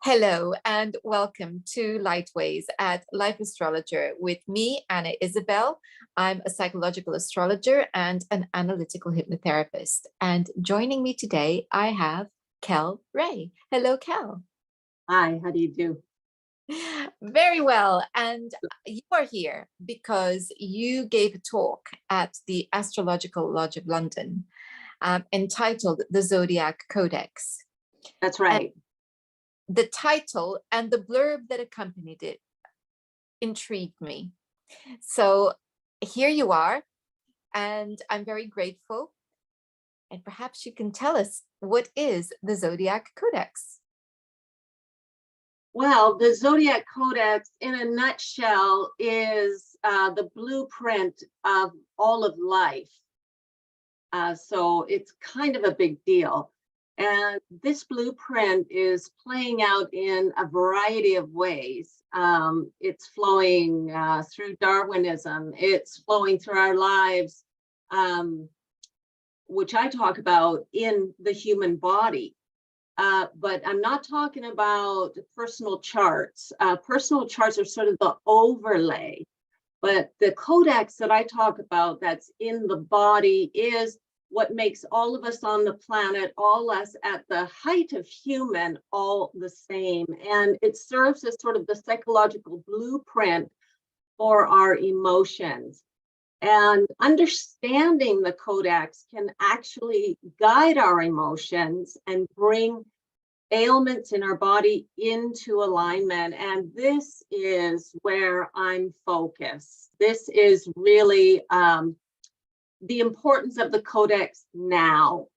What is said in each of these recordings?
Hello and welcome to Lightways at Life Astrologer with me, Anna Isabel. I'm a psychological astrologer and an analytical hypnotherapist. And joining me today, I have Kel Ray. Hello, Kel. Hi, how do you do? Very well. And you are here because you gave a talk at the Astrological Lodge of London entitled The Zodiac Codex. That's right. The title and the blurb that accompanied it intrigued me. So here you are, and I'm very grateful. And perhaps you can tell us, what is the Zodiac Codex? Well, the Zodiac Codex, in a nutshell, is the blueprint of all of life. So it's kind of a big deal. And this blueprint is playing out in a variety of ways. It's flowing through Darwinism. It's flowing through our lives, which I talk about in the human body. But I'm not talking about personal charts. Personal charts are sort of the overlay. But the codex that I talk about that's in the body is what makes all of us on the planet, all us at the height of human, all the same. And it serves as sort of the psychological blueprint for our emotions. And understanding the codex can actually guide our emotions and bring ailments in our body into alignment. And this is where I'm focused. This is really the importance of the codex now.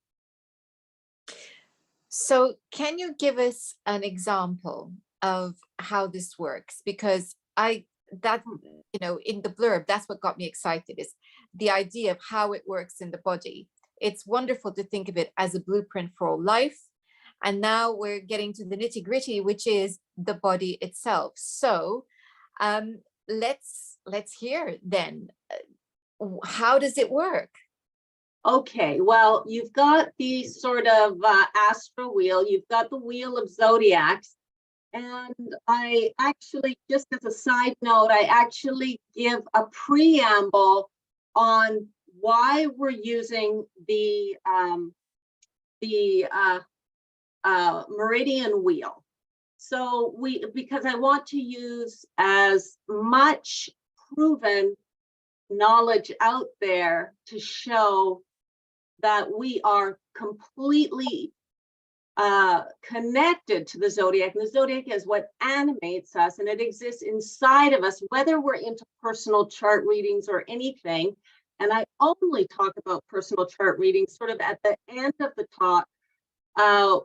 So can you give us an example of how this works? Because in the blurb, that's what got me excited, is the idea of how it works in the body. It's wonderful to think of it as a blueprint for all life. And now we're getting to the nitty-gritty, which is the body itself. So let's hear then. How does it work? Okay, well, you've got the sort of astro wheel, you've got the wheel of zodiacs, and I actually, just as a side note, I actually give a preamble on why we're using the meridian wheel. So because I want to use as much proven knowledge out there to show that we are completely connected to the zodiac. And the zodiac is what animates us, and it exists inside of us, whether we're into personal chart readings or anything. And I only talk about personal chart readings sort of at the end of the talk,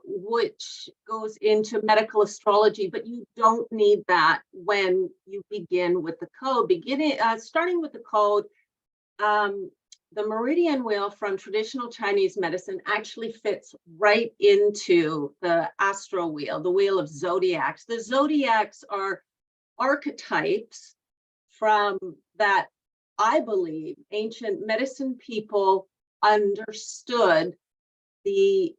which goes into medical astrology, but you don't need that when you begin with the code. Starting with the code, the meridian wheel from traditional Chinese medicine actually fits right into the astro wheel, the wheel of zodiacs. The zodiacs are archetypes from that I believe ancient medicine people understood the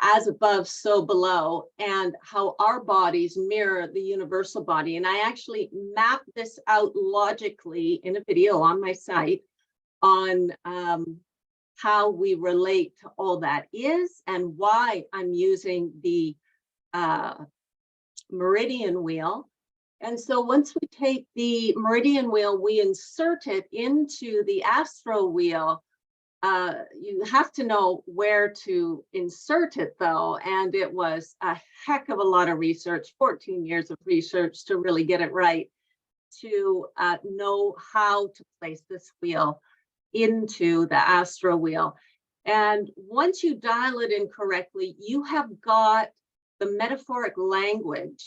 as above, so below, and how our bodies mirror the universal body. And I actually map this out logically in a video on my site on how we relate to all that is and why I'm using the meridian wheel. And so once we take the meridian wheel, we insert it into the astro wheel. You have to know where to insert it, though, and it was a heck of a lot of research, 14 years of research to really get it right, to know how to place this wheel into the astro wheel. And once you dial it in correctly, you have got the metaphoric language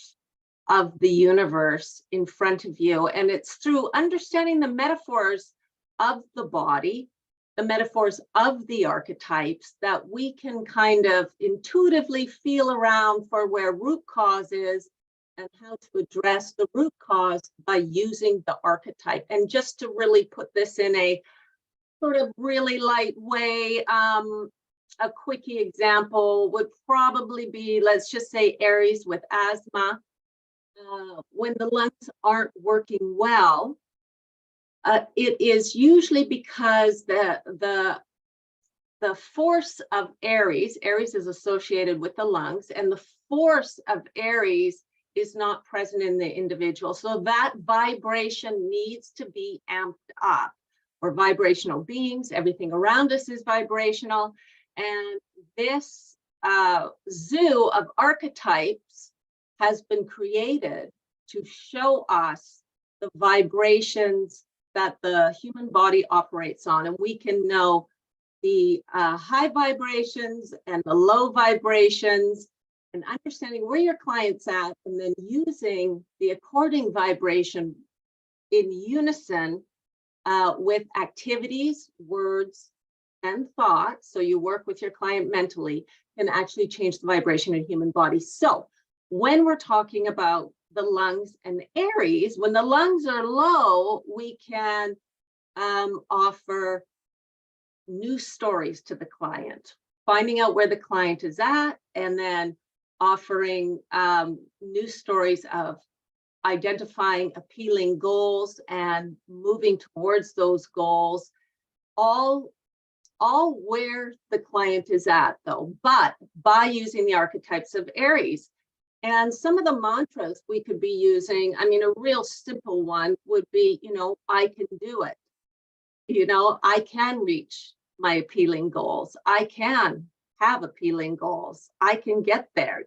of the universe in front of you. And it's through understanding the metaphors of the body, the metaphors of the archetypes, that we can kind of intuitively feel around for where root cause is and how to address the root cause by using the archetype. And just to really put this in a sort of really light way, a quickie example would probably be, let's just say Aries with asthma. When the lungs aren't working well, it is usually because the force of Aries is associated with the lungs, and the force of Aries is not present in the individual. So that vibration needs to be amped up. We're vibrational beings, everything around us is vibrational. And this zoo of archetypes has been created to show us the vibrations that the human body operates on. And we can know the high vibrations and the low vibrations, and understanding where your client's at, and then using the according vibration in unison with activities, words, and thoughts. So you work with your client mentally, can actually change the vibration in the human body. So when we're talking about the lungs and the Aries, when the lungs are low, we can offer new stories to the client, finding out where the client is at, and then offering new stories of identifying appealing goals and moving towards those goals, all where the client is at, though, but by using the archetypes of Aries. And some of the mantras we could be using, I mean, a real simple one would be, I can do it. I can reach my appealing goals. I can have appealing goals. I can get there,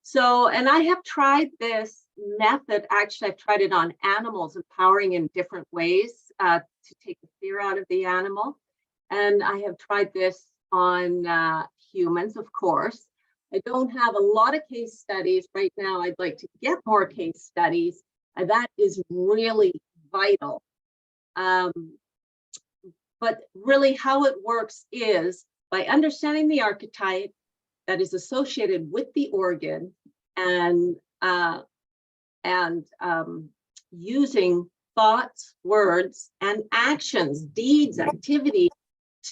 So, and I have tried this method. Actually, I've tried it on animals, empowering in different ways to take the fear out of the animal. And I have tried this on humans, of course. I don't have a lot of case studies right now. I'd like to get more case studies. That is really vital. But really how it works is by understanding the archetype that is associated with the organ, and using thoughts, words, and actions, deeds, activities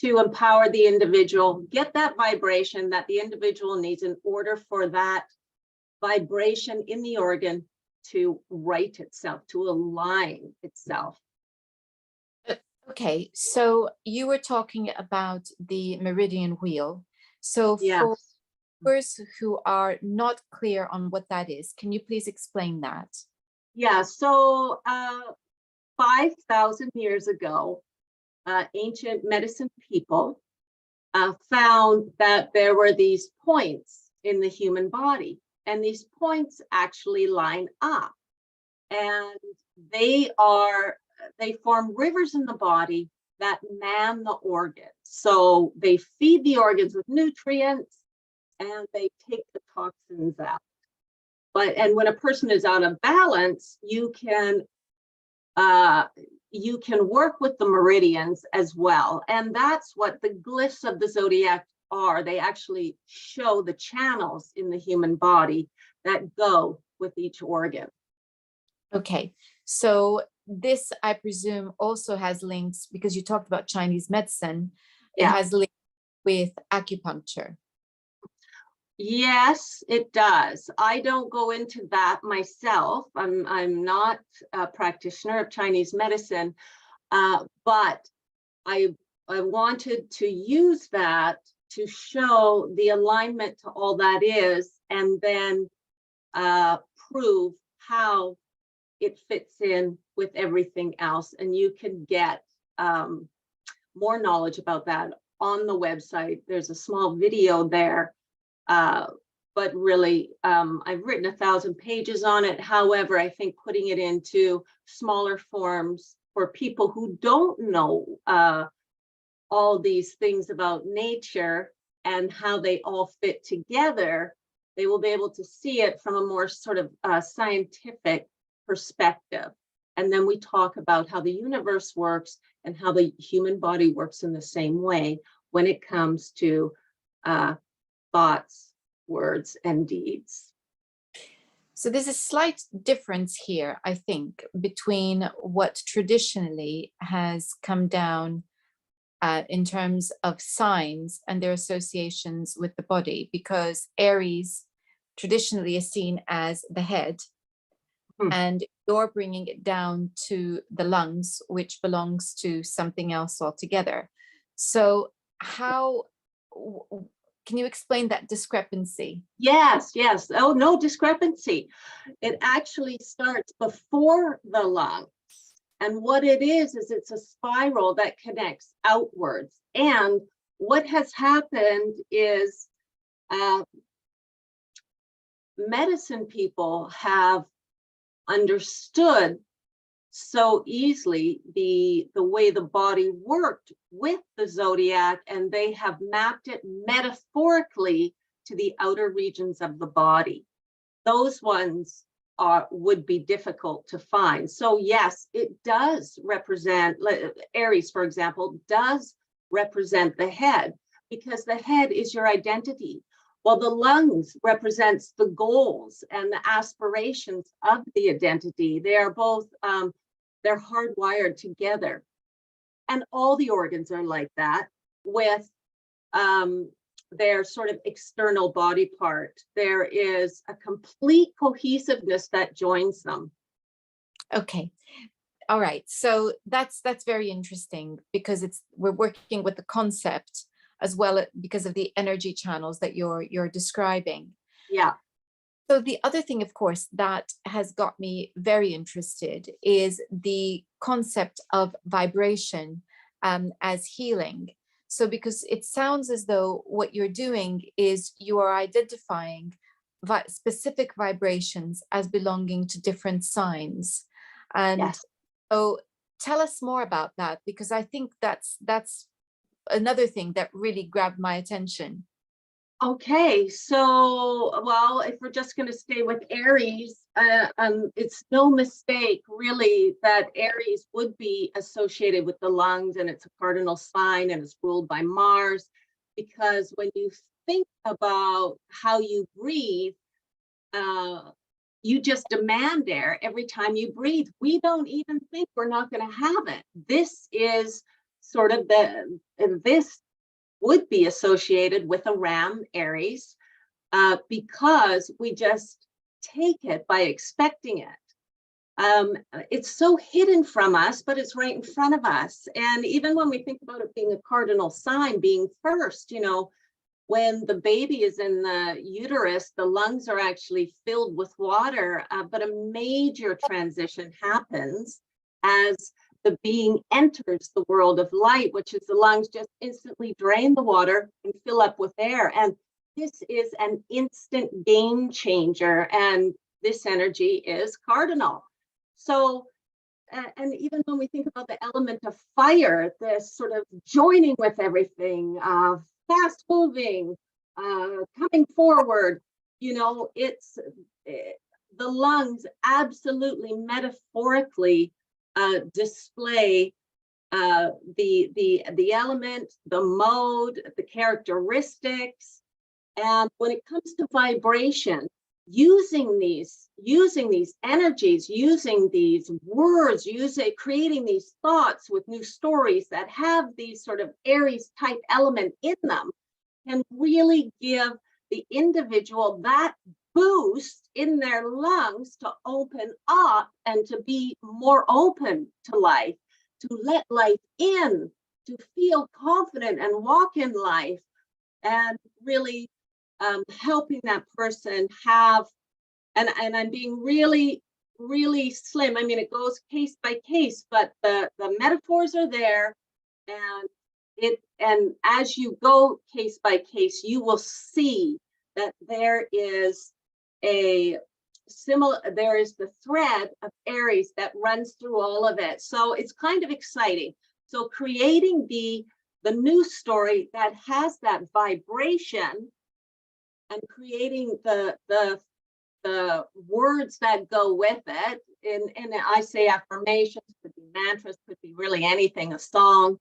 to empower the individual, get that vibration that the individual needs in order for that vibration in the organ to right itself, to align itself. Okay, so you were talking about the meridian wheel. So Yes. for viewers who are not clear on what that is, can you please explain that? Yeah, so 5,000 years ago, ancient medicine people found that there were these points in the human body, and these points actually line up, and they form rivers in the body that man the organs. So they feed the organs with nutrients and they take the toxins out. And when a person is out of balance, you can work with the meridians as well. And that's what the glyphs of the zodiac are. They actually show the channels in the human body that go with each organ. Okay, so this, I presume, also has links, because you talked about Chinese medicine. It has links with acupuncture. Yes, it does. I don't go into that myself. I'm not a practitioner of Chinese medicine, but I wanted to use that to show the alignment to all that is, and then prove how it fits in with everything else. And you can get more knowledge about that on the website. There's a small video there. But really, I've written 1,000 pages on it. However, I think putting it into smaller forms for people who don't know all these things about nature and how they all fit together, they will be able to see it from a more sort of scientific perspective. And then we talk about how the universe works and how the human body works in the same way when it comes to thoughts, words, and deeds. So there's a slight difference here, I think, between what traditionally has come down in terms of signs and their associations with the body, because Aries traditionally is seen as the head, and you're bringing it down to the lungs, which belongs to something else altogether. So how can you explain that discrepancy? Yes, yes. Oh, no discrepancy. It actually starts before the lung. And what it is it's a spiral that connects outwards. And what has happened is medicine people have understood so easily the way the body worked with the zodiac, and they have mapped it metaphorically to the outer regions of the body. Those ones would be difficult to find. So yes, it does represent, Aries, for example, does represent the head, because the head is your identity, while the lungs represents the goals and the aspirations of the identity. They are both, they're hardwired together. And all the organs are like that, with their sort of external body part. There is a complete cohesiveness that joins them. Okay. All right. So that's very interesting, because we're working with the concept as well, because of the energy channels that you're describing. Yeah. So the other thing, of course, that has got me very interested is the concept of vibration as healing. So because it sounds as though what you're doing is you are identifying specific vibrations as belonging to different signs. And Yes. so tell us more about that, because I think that's another thing that really grabbed my attention. Okay, so, well, if we're just going to stay with Aries, it's no mistake really that Aries would be associated with the lungs, and it's a cardinal sign, and it's ruled by Mars, because when you think about how you breathe, you just demand air every time you breathe. We don't even think we're not going to have it. This is sort of this would be associated with a Ram, Aries, because we just take it by expecting it. It's so hidden from us, but it's right in front of us. And even when we think about it being a cardinal sign, being first, when the baby is in the uterus, the lungs are actually filled with water, but a major transition happens as the being enters the world of light, which is the lungs just instantly drain the water and fill up with air. And this is an instant game changer. And this energy is cardinal. So, and even when we think about the element of fire, this sort of joining with everything, fast moving, coming forward, it's the lungs absolutely metaphorically display the element, the mode, the characteristics. And when it comes to vibration, using these energies, using these words, creating these thoughts with new stories that have these sort of Aries type element in them, can really give the individual that boost in their lungs to open up and to be more open to life, to let life in, to feel confident and walk in life, and really helping that person have, and I'm being really, really slim. I mean, it goes case by case, but the metaphors are there, and as you go case by case, you will see that there is the thread of Aries that runs through all of it. So it's kind of exciting. So creating the new story that has that vibration, and creating the words that go with it. And I say affirmations, could be mantras, could be really anything, a song,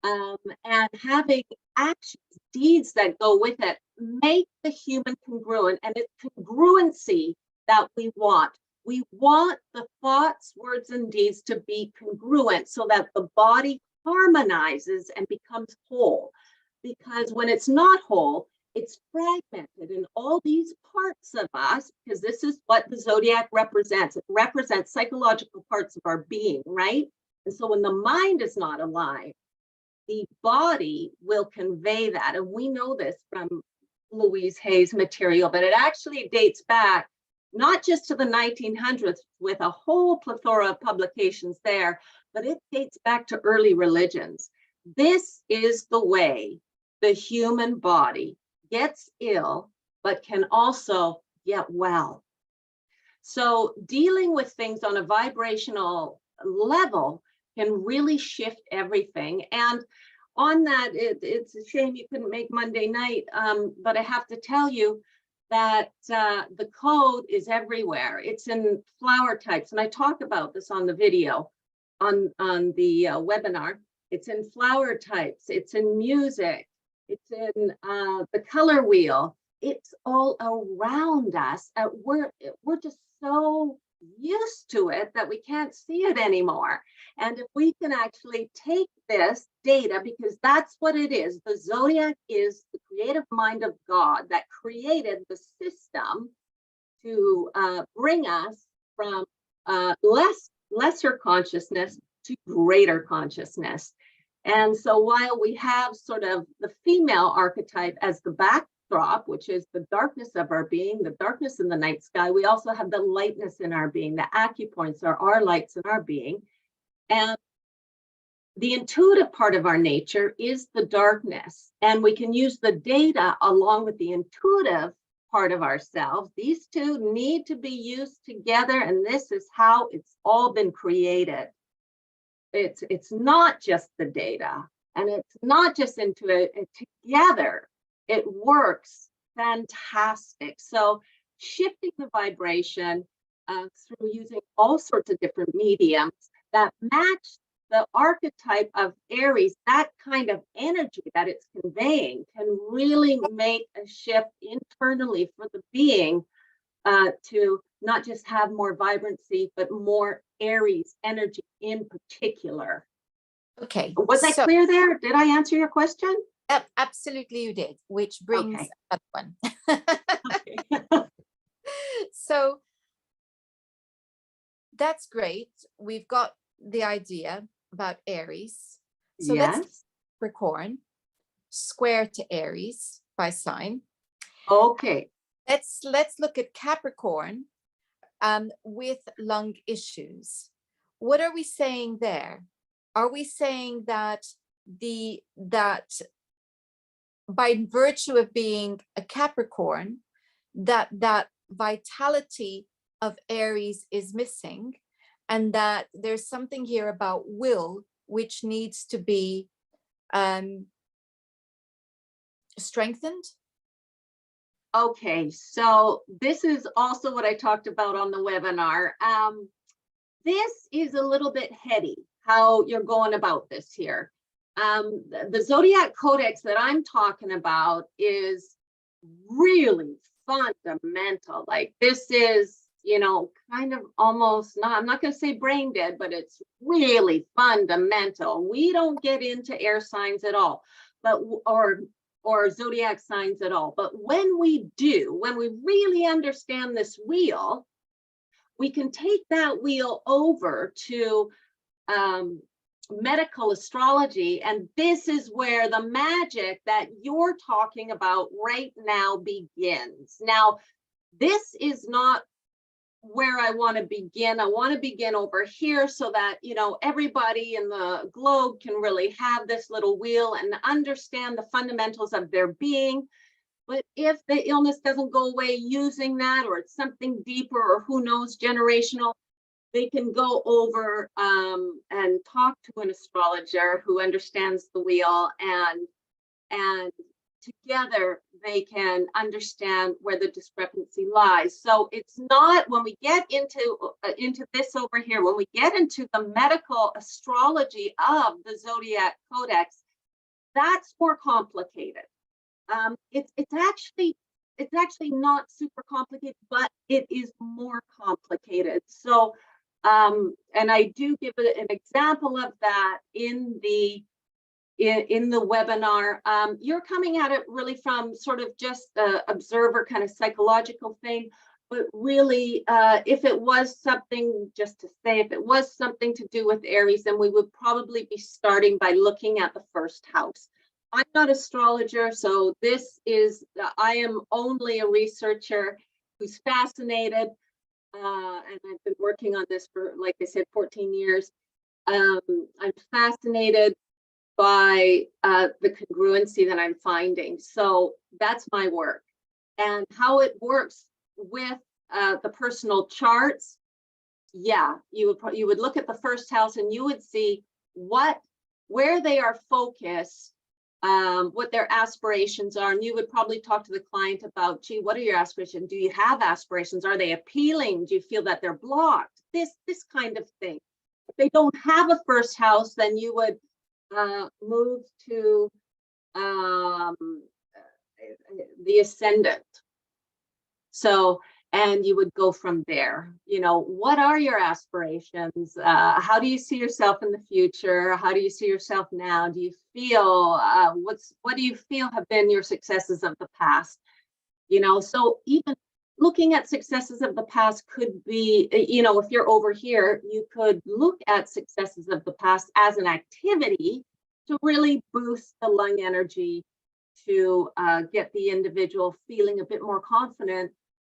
and having actions, deeds that go with it, make the human congruent. And it's congruency that we want. We want the thoughts, words, and deeds to be congruent, so that the body harmonizes and becomes whole. Because when it's not whole, it's fragmented in all these parts of us, because this is what the zodiac represents. It represents psychological parts of our being, right? And so when the mind is not aligned, the body will convey that. And we know this from Louise Hay's material, but it actually dates back not just to the 1900s with a whole plethora of publications there, but it dates back to early religions. This is the way the human body gets ill, but can also get well. So dealing with things on a vibrational level can really shift everything. And on that, it's a shame you couldn't make Monday night, but I have to tell you that the code is everywhere. It's in flower types, and I talk about this on the video, on the webinar. It's in flower types, it's in music, it's in the color wheel. It's all around us. We're just so used to it that we can't see it anymore. And if we can actually take this data, because that's what it is, the zodiac is the creative mind of God that created the system to bring us from lesser consciousness to greater consciousness. And so while we have sort of the female archetype as the backdrop, which is the darkness of our being, the darkness in the night sky, we also have the lightness in our being. The acupoints are our lights in our being. And the intuitive part of our nature is the darkness. And we can use the data along with the intuitive part of ourselves. These two need to be used together, and this is how it's all been created. It's not just the data, and it's not just into it. Together, it works fantastic. So shifting the vibration through using all sorts of different mediums that match the archetype of Aries, that kind of energy that it's conveying can really make a shift internally for the being to not just have more vibrancy, but more Aries energy in particular. Okay. Was I clear there? Did I answer your question? Absolutely you did, which brings Okay. that one. Okay. So that's great. We've got the idea about Aries. So Yes. let's Capricorn, square to Aries by sign. Okay. Let's look at Capricorn with lung issues. What are we saying there? Are we saying that by virtue of being a Capricorn, that vitality of Aries is missing, and that there's something here about will which needs to be strengthened? Okay, so this is also what I talked about on the webinar. This is a little bit heady, how you're going about this here. The Zodiac Codex that I'm talking about is really fundamental. Like this is, you know, kind of almost not, I'm not going to say brain dead, but it's really fundamental. We don't get into air signs at all, but or zodiac signs at all. But when we do, when we really understand this wheel, we can take that wheel over to medical astrology. And this is where the magic that you're talking about right now begins. Now, this is not where I want to begin. I want to begin over here so that, you know, everybody in the globe can really have this little wheel and understand the fundamentals of their being. But if the illness doesn't go away using that, or it's something deeper, or who knows, generational, they can go over and talk to an astrologer who understands the wheel, and together they can understand where the discrepancy lies. So it's not, when we get into this over here, when we get into the medical astrology of the Zodiac Codex, that's more complicated. It's actually not super complicated, but it is more complicated. So And I do give an example of that in the webinar. You're coming at it really from sort of just the observer kind of psychological thing, but really, if it was something, just to say, if it was something to do with Aries, then we would probably be starting by looking at the first house. I'm not an astrologer, so this is, I am only a researcher who's fascinated, and I've been working on this for, like I said, 14 years. I'm fascinated by the congruency that I'm finding. So that's my work, and how it works with the personal charts. Yeah, you would look at the first house and you would see where they are focused, what their aspirations are, and you would probably talk to the client about, gee, what are your aspirations? Do you have aspirations? Are they appealing? Do you feel that they're blocked? This kind of thing. If they don't have a first house, then you would move to the ascendant. So, and you would go from there. You know, what are your aspirations? How do you see yourself in the future? How do you see yourself now? Do you feel, what do you feel have been your successes of the past? You know, so even looking at successes of the past could be, you know, if you're over here, you could look at successes of the past as an activity to really boost the lung energy, to get the individual feeling a bit more confident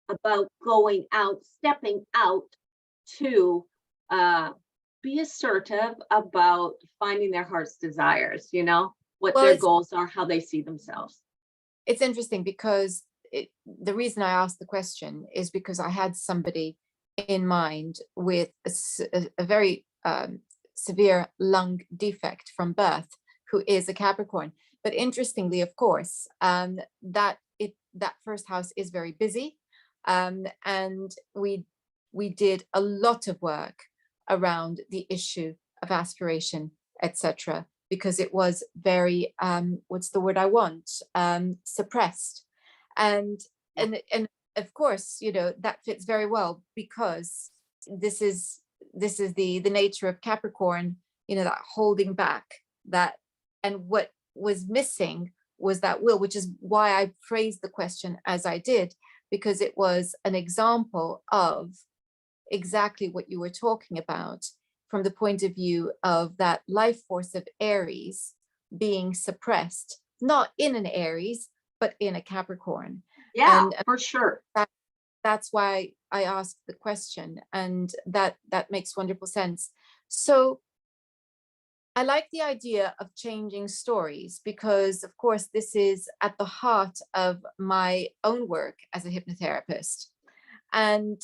about going out, stepping out to be assertive about finding their heart's desires, you know, what their goals are, how they see themselves. It's interesting because the reason I asked the question is because I had somebody in mind with a very severe lung defect from birth, who is a Capricorn. But interestingly, of course, that first house is very busy. And we did a lot of work around the issue of aspiration, etc., because it was very, what's the word I want, suppressed. And of course, you know, that fits very well because this is the nature of Capricorn, you know, that holding back, that, and what was missing was that will, which is why I phrased the question as I did, because it was an example of exactly what you were talking about from the point of view of that life force of Aries being suppressed, not in an Aries, but in a Capricorn. Yeah, and for sure. That's why I asked the question, and that makes wonderful sense. So I like the idea of changing stories because, of course, this is at the heart of my own work as a hypnotherapist. And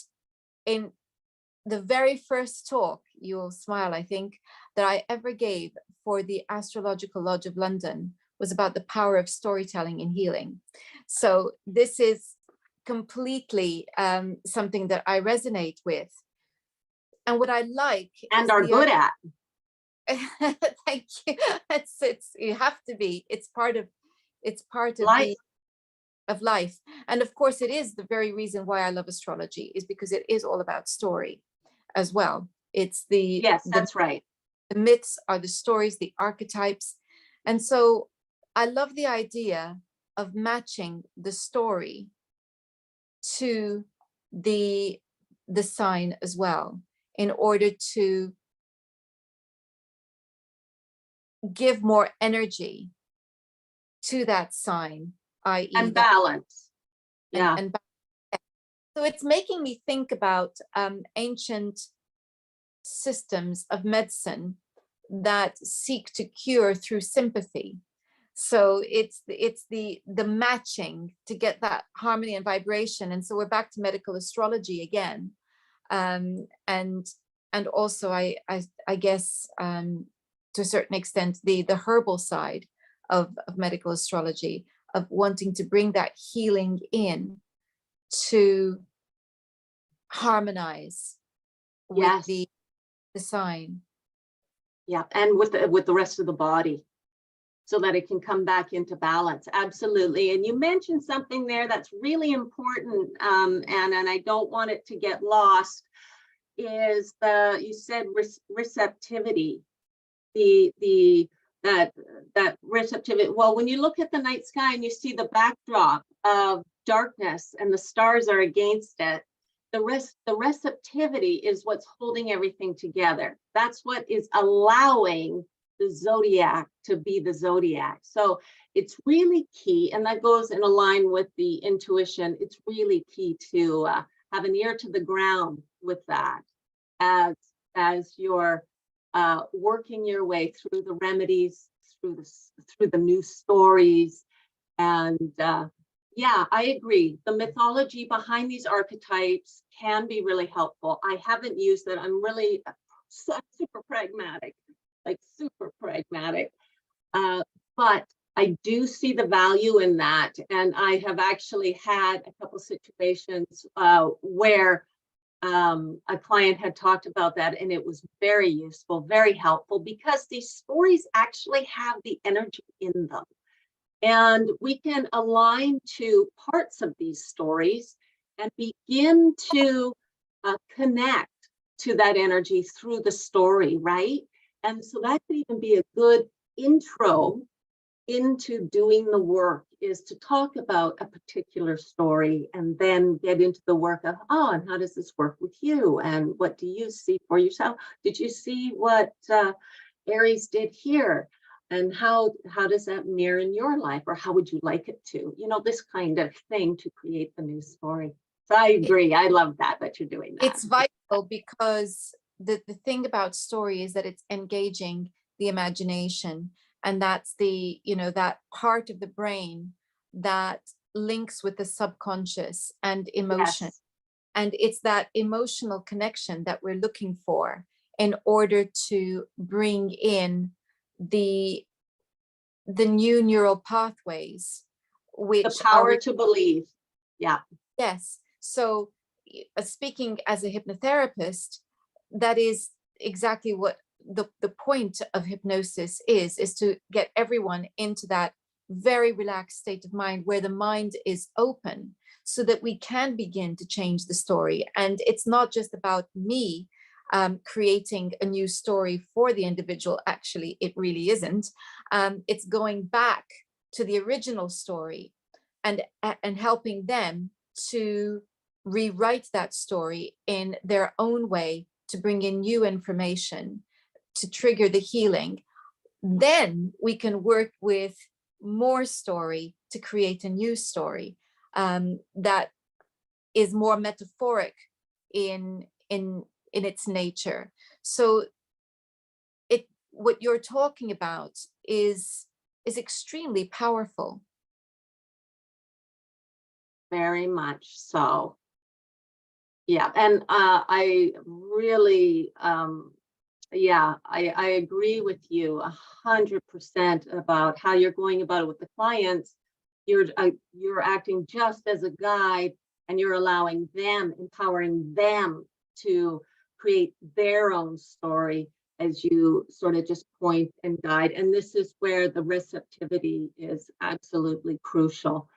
in the very first talk, you'll smile, I think, that I ever gave for the Astrological Lodge of London was about the power of storytelling in healing. So this is completely something that I resonate with. And what I like and are good at. Thank you. It's you have to be. It's part of life. Of life. And of course, it is the very reason why I love astrology, is because it is all about story as well. It's that's right. The myths are the stories, the archetypes. And so I love the idea of matching the story to the sign as well, in order to give more energy to that sign, i.e. and balance. Yeah. And so it's making me think about ancient systems of medicine that seek to cure through sympathy. So it's the matching to get that harmony and vibration. And so we're back to medical astrology again. And also I guess to a certain extent the herbal side of medical astrology, of wanting to bring that healing in to harmonize with the sign. Yeah, and with the rest of the body, so that it can come back into balance. Absolutely. And you mentioned something there that's really important, and I don't want it to get lost. is you said receptivity, the that receptivity. Well, when you look at the night sky and you see the backdrop of darkness and the stars are against it, the receptivity is what's holding everything together. That's what is allowing the zodiac to be the zodiac. So it's really key, and that goes in a line with the intuition. It's really key to have an ear to the ground with that as you're working your way through the remedies, through the new stories. And yeah, I agree. The mythology behind these archetypes can be really helpful. I haven't used it. I'm really super pragmatic, like super pragmatic. But I do see the value in that. And I have actually had a couple situations where a client had talked about that, and it was very useful, very helpful, because these stories actually have the energy in them. And we can align to parts of these stories and begin to connect to that energy through the story, right? And so that could even be a good intro into doing the work, is to talk about a particular story and then get into the work of, oh, and how does this work with you? And what do you see for yourself? Did you see what Aries did here? And how does that mirror in your life? Or how would you like it to? You know, this kind of thing to create the new story. So I agree. I love that you're doing that. It's vital, because the thing about story is that it's engaging the imagination. And that's the, you know, that part of the brain that links with the subconscious and emotion. Yes. And it's that emotional connection that we're looking for in order to bring in the new neural pathways, which the power to believe. Yeah. Yes. So speaking as a hypnotherapist, that is exactly what the point of hypnosis is to get everyone into that very relaxed state of mind where the mind is open, so that we can begin to change the story. And it's not just about me creating a new story for the individual. Actually, it really isn't. It's going back to the original story and helping them to rewrite that story in their own way, to bring in new information, to trigger the healing. Then we can work with more story to create a new story that is more metaphoric in its nature. So what you're talking about is extremely powerful. Very much so. Yeah, and I really, yeah, I agree with you 100% about how you're going about it with the clients. You're acting just as a guide, and you're allowing them, empowering them to create their own story as you sort of just point and guide. And this is where the receptivity is absolutely crucial.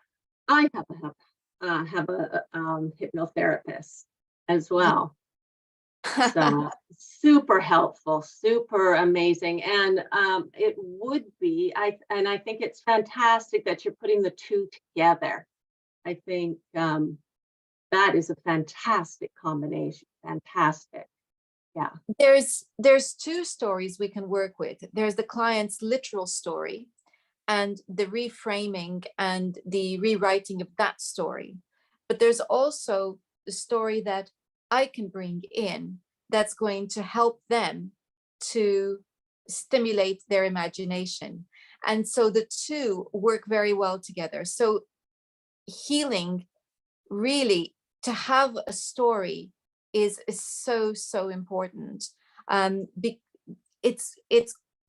I have a hypnotherapist as well. So super helpful, super amazing. And it would be, I think it's fantastic that you're putting the two together. I think that is a fantastic combination. Fantastic. Yeah. There's two stories we can work with. There's the client's literal story and the reframing and the rewriting of that story. But there's also the story that I can bring in that's going to help them to stimulate their imagination. And so the two work very well together. So healing, really, to have a story is so important. It's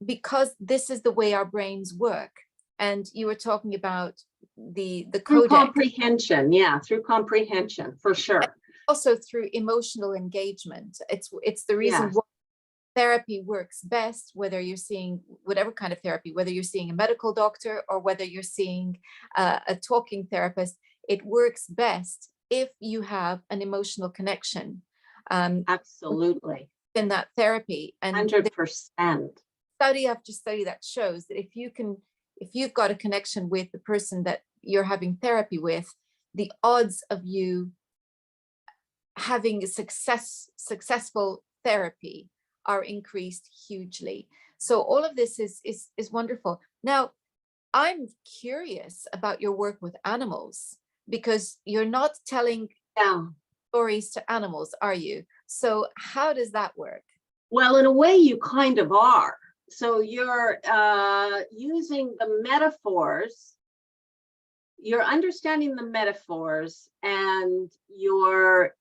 because this is the way our brains work. And you were talking about the through codec. Comprehension. Yeah, through comprehension, for sure. Also through emotional engagement. It's the reason Yes. why therapy works best, whether you're seeing whatever kind of therapy, whether you're seeing a medical doctor or whether you're seeing a talking therapist. It works best if you have an emotional connection. Absolutely. in that therapy. And 100%. study after study that shows that if you've got a connection with the person that you're having therapy with, the odds of you having a successful therapy are increased hugely. So all of this is wonderful. Now, I'm curious about your work with animals, because you're not telling stories to animals, are you? So how does that work? Well, in a way, you kind of are. So you're using the metaphors, you're understanding the metaphors, and you're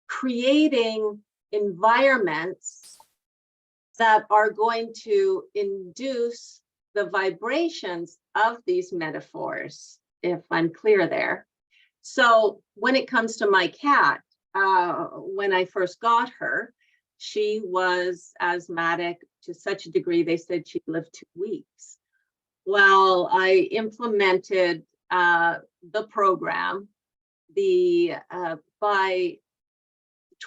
creating environments that are going to induce the vibrations of these metaphors, if I'm clear there. So when it comes to my cat, when I first got her, she was asthmatic to such a degree, they said she'd live 2 weeks. Well, I implemented the program by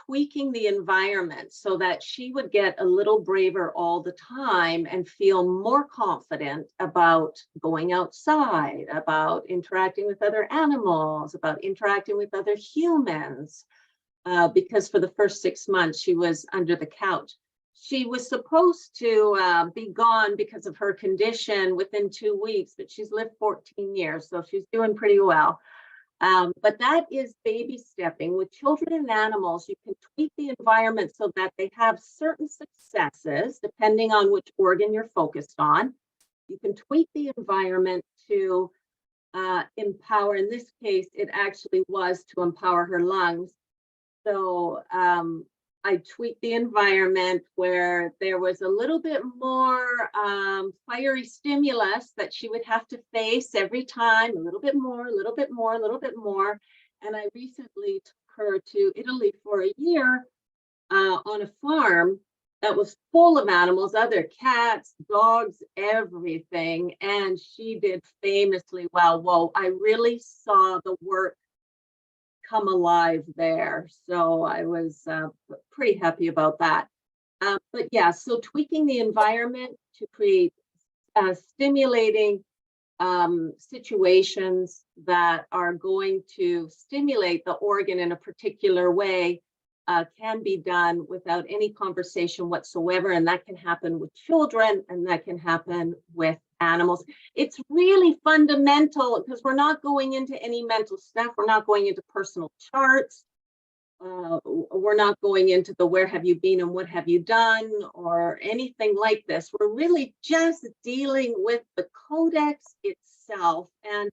tweaking the environment so that she would get a little braver all the time and feel more confident about going outside, about interacting with other animals, about interacting with other humans. Because for the first 6 months, she was under the couch. She was supposed to be gone because of her condition within 2 weeks, but she's lived 14 years, so she's doing pretty well. But that is baby stepping. With children and animals, you can tweak the environment so that they have certain successes, depending on which organ you're focused on. You can tweak the environment to empower. In this case, it actually was to empower her lungs. So I tweaked the environment where there was a little bit more fiery stimulus that she would have to face every time, a little bit more, a little bit more, a little bit more. And I recently took her to Italy for a year on a farm that was full of animals, other cats, dogs, everything. And she did famously well. Whoa, I really saw the work come alive there. So I was pretty happy about that. But yeah, so tweaking the environment to create stimulating situations that are going to stimulate the organ in a particular way can be done without any conversation whatsoever. And that can happen with children, and that can happen with animals. It's really fundamental because we're not going into any mental stuff. We're not going into personal charts. We're not going into the where have you been and what have you done or anything like this. We're really just dealing with the codex itself. And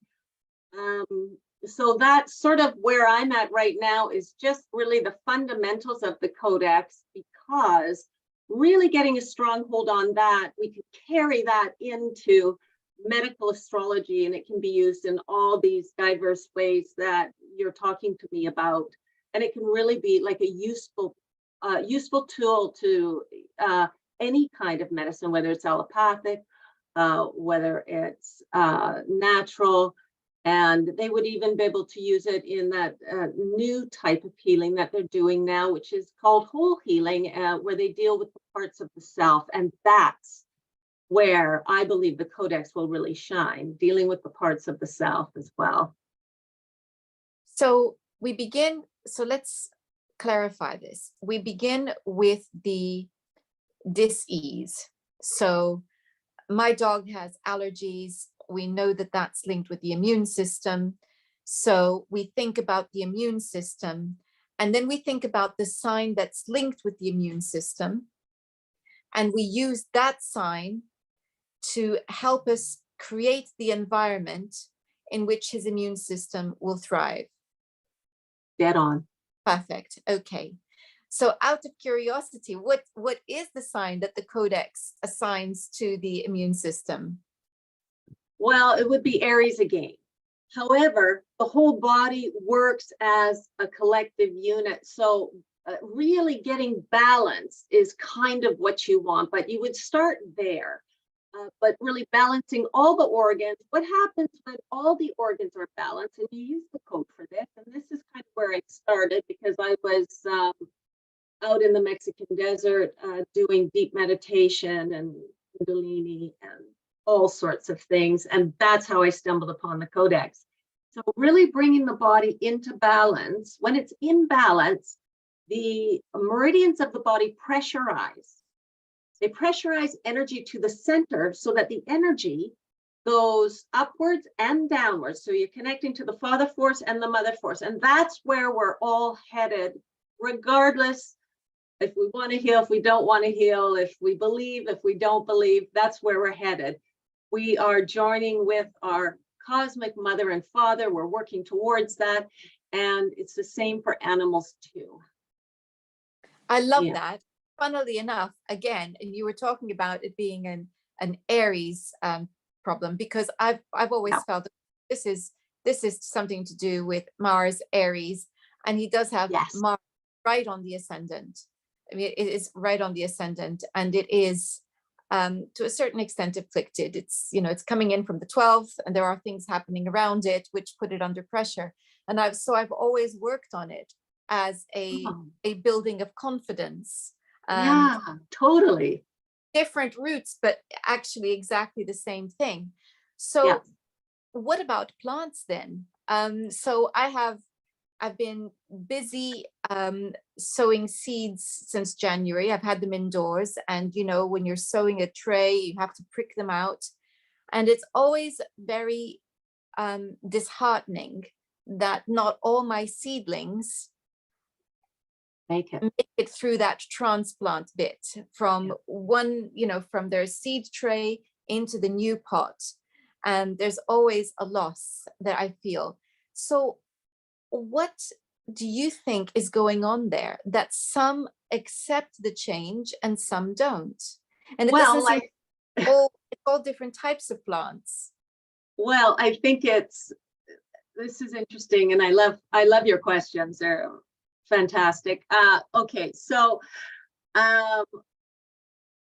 so that's sort of where I'm at right now, is just really the fundamentals of the codex, because really getting a strong hold on that, we can carry that into medical astrology, and it can be used in all these diverse ways that you're talking to me about. And it can really be like a useful tool to any kind of medicine, whether it's allopathic, whether it's natural. And they would even be able to use it in that new type of healing that they're doing now, which is called whole healing, where they deal with the parts of the self. And that's where I believe the codex will really shine, dealing with the parts of the self as well. So let's clarify this. We begin with the dis-ease. So my dog has allergies. We know that that's linked with the immune system. So we think about the immune system, and then we think about the sign that's linked with the immune system. And we use that sign to help us create the environment in which his immune system will thrive. Dead on. Perfect. Okay. So out of curiosity, what is the sign that the codex assigns to the immune system? Well, it would be Aries again. However, the whole body works as a collective unit. So really getting balance is kind of what you want, but you would start there. But really balancing all the organs. What happens when all the organs are balanced? And you use the code for this. And this is kind of where I started, because I was out in the Mexican desert doing deep meditation and Kundalini and all sorts of things. And that's how I stumbled upon the Codex. So really bringing the body into balance. When it's in balance, the meridians of the body pressurize. They pressurize energy to the center so that the energy goes upwards and downwards. So you're connecting to the father force and the mother force. And that's where we're all headed, regardless if we want to heal, if we don't want to heal, if we believe, if we don't believe, that's where we're headed. We are joining with our cosmic mother and father. We're working towards that. And it's the same for animals too. I love that. Funnily enough, again, you were talking about it being an Aries problem, because I've always felt that this is something to do with Mars, Aries, and he does have Mars right on the ascendant. I mean, it is right on the ascendant, and it is to a certain extent afflicted. It's, you know, it's coming in from the 12th, and there are things happening around it which put it under pressure. And I've always worked on it as a building of confidence. Yeah, totally. Different roots, but actually exactly the same thing. So what about plants then? So I've been busy sowing seeds since January. I've had them indoors, and you know, when you're sowing a tray, you have to prick them out, and it's always very disheartening that not all my seedlings make it through that transplant bit from one, you know, from their seed tray into the new pot. And there's always a loss that I feel. So what do you think is going on there, that some accept the change and some don't? And it doesn't seem all different types of plants. Well, I think this is interesting, and I love your questions. They're fantastic. Okay, so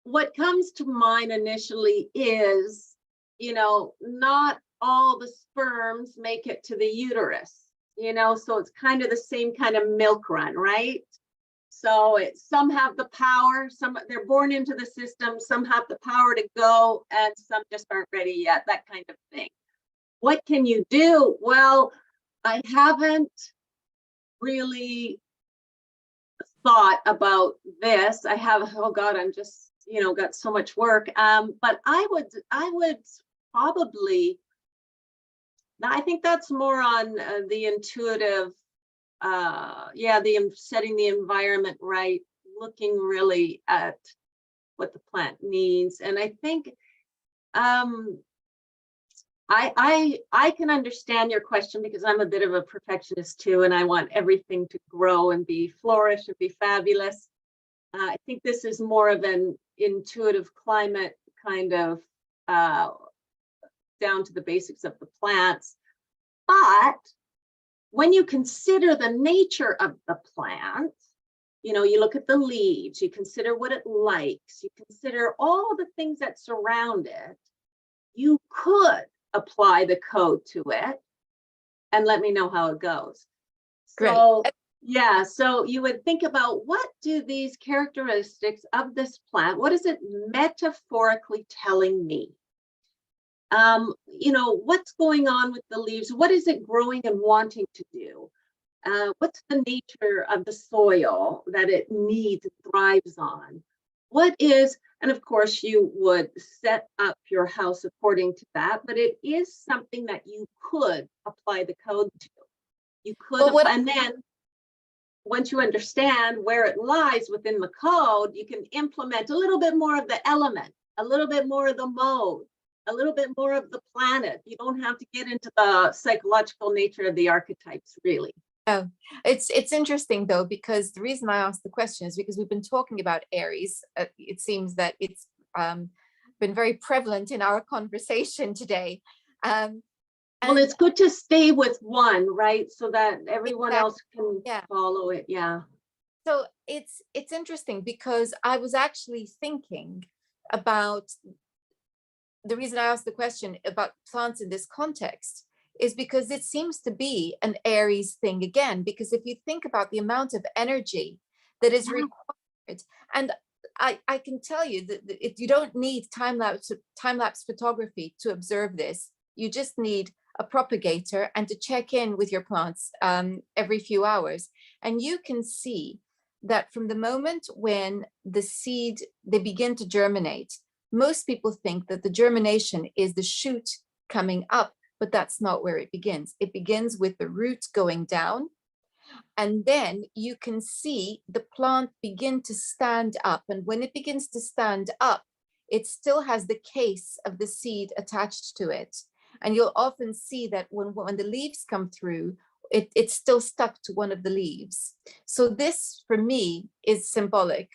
what comes to mind initially is, you know, not all the sperms make it to the uterus, you know, so it's kind of the same kind of milk run, right? So some have the power, some they're born into the system, some have the power to go, and some just aren't ready yet, that kind of thing. What can you do? Well, I haven't really thought about this. I have, oh God, I'm just, you know, got so much work. But I would probably, I think that's more on the intuitive, setting the environment right, looking really at what the plant needs. And I think I can understand your question, because I'm a bit of a perfectionist too, and I want everything to grow and be flourish and be fabulous. I think this is more of an intuitive climate kind of down to the basics of the plants. But when you consider the nature of the plant, you know, you look at the leaves, you consider what it likes, you consider all the things that surround it, you could apply the code to it and let me know how it goes. So yeah, so you would think about, what do these characteristics of this plant, what is it metaphorically telling me? You know, what's going on with the leaves? What is it growing and wanting to do? What's the nature of the soil that it needs and thrives on? What is, and of course you would set up your house according to that, but it is something that you could apply the code to. You could, and then once you understand where it lies within the code, you can implement a little bit more of the element, a little bit more of the mode, a little bit more of the planet. You don't have to get into the psychological nature of the archetypes, really. Oh, it's interesting though, because the reason I asked the question is because we've been talking about Aries. It seems that it's been very prevalent in our conversation today. Well, it's good to stay with one, right? So that everyone else can follow it. Yeah. So it's interesting, because I was actually thinking about, the reason I asked the question about plants in this context is because it seems to be an Aries thing again, because if you think about the amount of energy that is required. And I can tell you that you don't need time-lapse photography to observe this. You just need a propagator and to check in with your plants every few hours. And you can see that from the moment when the seed, they begin to germinate, most people think that the germination is the shoot coming up, but that's not where it begins. It begins with the root going down. And then you can see the plant begin to stand up. And when it begins to stand up, it still has the case of the seed attached to it. And you'll often see that when the leaves come through, it's still stuck to one of the leaves. So this, for me, is symbolic.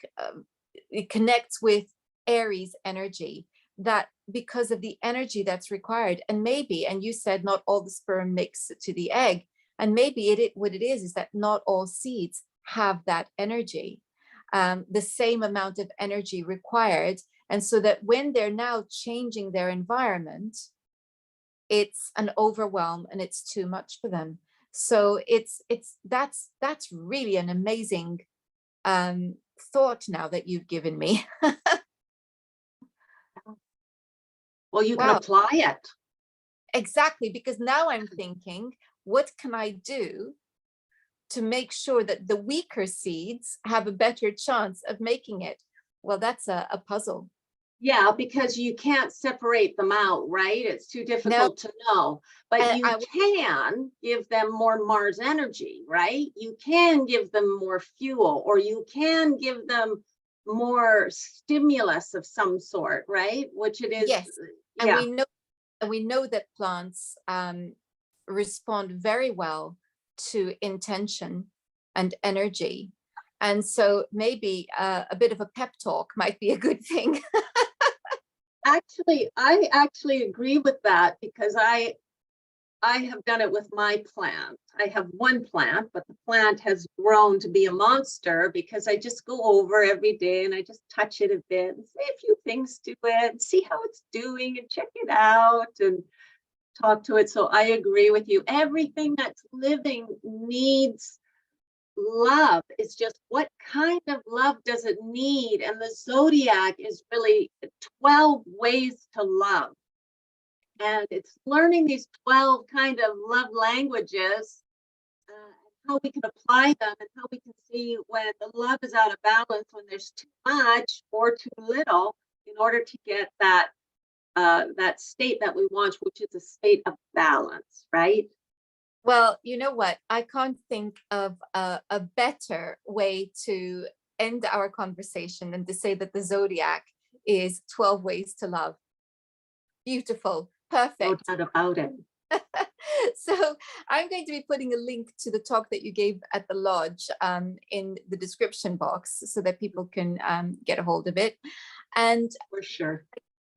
It connects with Aries energy, that because of the energy that's required. And maybe, and you said not all the sperm makes it to the egg, and maybe what it is that not all seeds have that energy, the same amount of energy required. And so that when they're now changing their environment, it's an overwhelm and it's too much for them. So that's really an amazing thought now that you've given me. Well, you can Wow. apply it. Exactly, because now I'm thinking, what can I do to make sure that the weaker seeds have a better chance of making it? Well, that's a puzzle. Yeah, because you can't separate them out, right? It's too difficult to know. But you can give them more Mars energy, right? You can give them more fuel, or you can give them more stimulus of some sort, right? Which it is. Yes, Yeah. and we know that plants respond very well to intention and energy. And so maybe a bit of a pep talk might be a good thing. Actually, I actually agree with that, because I have done it with my plant. I have one plant, but the plant has grown to be a monster because I just go over every day and I just touch it a bit and say a few things to it and see how it's doing and check it out and talk to it. So I agree with you. Everything that's living needs love. It's just, what kind of love does it need? And the zodiac is really 12 ways to love. And it's learning these 12 kind of love languages, how we can apply them and how we can see when the love is out of balance, when there's too much or too little, in order to get that that state that we want, which is a state of balance, right? Well, you know what? I can't think of a better way to end our conversation than to say that the zodiac is 12 ways to love. Beautiful. Perfect. No doubt about it. So I'm going to be putting a link to the talk that you gave at the lodge in the description box so that people can get a hold of it. And for sure,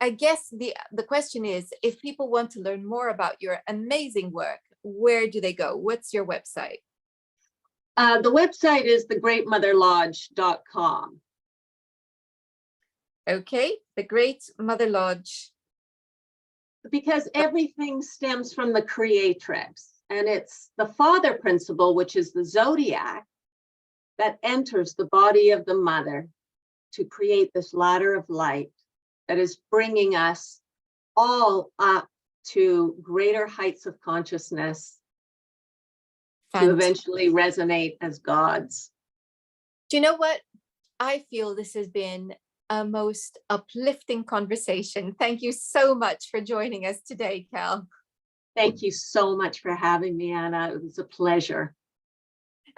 I guess the question is, if people want to learn more about your amazing work, where do they go? What's your website? The website is thegreatmotherlodge.com. Okay, the Great Mother Lodge. Because everything stems from the creatrix, and it's the father principle, which is the zodiac, that enters the body of the mother to create this ladder of light that is bringing us all up to greater heights of consciousness to eventually resonate as gods. Do you know what? I feel this has been a most uplifting conversation. Thank you so much for joining us today, Cal. Thank you so much for having me, Anna. It was a pleasure.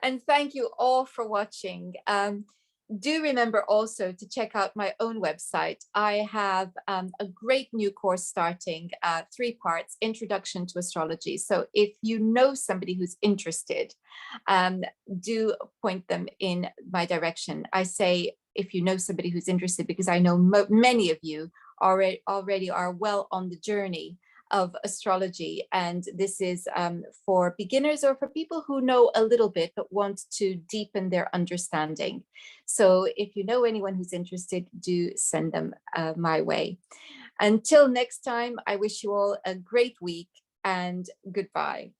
And thank you all for watching. Do remember also to check out my own website. I have a great new course starting, 3 parts, Introduction to Astrology. So if you know somebody who's interested, do point them in my direction. I say, if you know somebody who's interested, because I know many of you already are well on the journey of astrology, and this is for beginners or for people who know a little bit but want to deepen their understanding. So if you know anyone who's interested, do send them my way. Until next time, I wish you all a great week and goodbye.